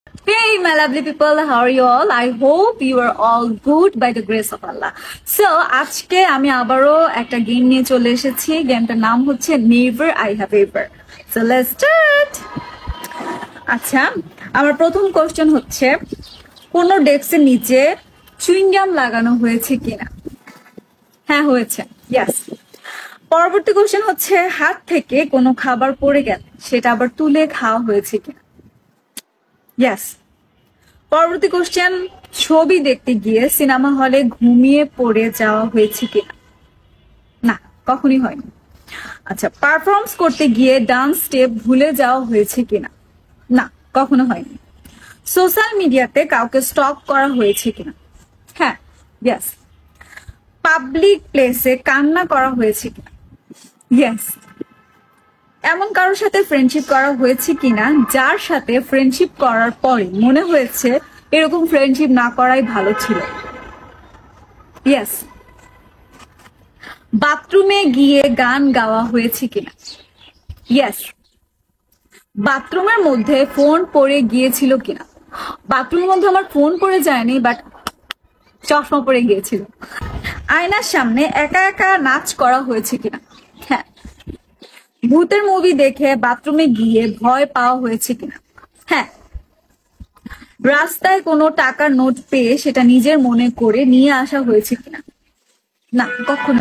Hey, my lovely people, how are you all? I hope you are all good by the grace of Allah. So, আজকে আমি আবারও একটা game নিয়ে চলে এসেছি। গেমটার নাম হচ্ছে Never I Have Ever. So, let's start. আচ্ছা, আমার প্রথম কোশ্চেন হচ্ছে কোন ডেস্কের নিচে চুইংগাম লাগানো হয়েছে কিনা? হ্যাঁ, হয়েছে। ইয়েস। পরবর্তী কোশ্চেন হচ্ছে হাত থেকে কোনো খাবার পড়ে গেলে সেটা আবার তুলে খাওয়া হয়েছে কিনা? ইয়েস। পরবর্তী কোশ্চেন ছবি দেখতে গিয়ে সিনেমা হলে ঘুমিয়ে পড়ে যাওয়া হয়েছে কিনা? না, কখনই হয়নি। আচ্ছা, পারফর্মস করতে গিয়ে ডান্স স্টেপ ভুলে যাওয়া হয়েছে কিনা? না, কখনো হয়নি। সোশ্যাল মিডিয়াতে কাউকে স্টক করা হয়েছে কিনা? হ্যাঁ, ইয়েস। পাবলিক প্লেসে কান্না করা হয়েছে কিনা? ইয়েস। এমন কারোর সাথে ফ্রেন্ডশিপ করা হয়েছে কিনা যার সাথে ফ্রেন্ডশিপ করার পরে মনে হয়েছে এরকম ফ্রেন্ডশিপ না করাই ভালো ছিল? ইয়েস। বাথরুমে গিয়ে গান গাওয়া হয়েছে কিনা? ইয়েস। বাথরুমের মধ্যে ফোন পড়ে গিয়েছিল কিনা? বাথরুমের মধ্যে আমার ফোন পড়ে যায়নি, বাট চশমা পড়ে গিয়েছিল। আয়নার সামনে একা একা নাচ করা হয়েছে কিনা? হ্যাঁ। ভূতের মুভি দেখে বাথরুমে গিয়ে ভয় পাওয়া হয়েছে কিনা? হ্যাঁ। রাস্তায় কোনো টাকার নোট পেয়ে সেটা নিজের মনে করে নিয়ে আসা হয়েছে কিনা? না, কখনো।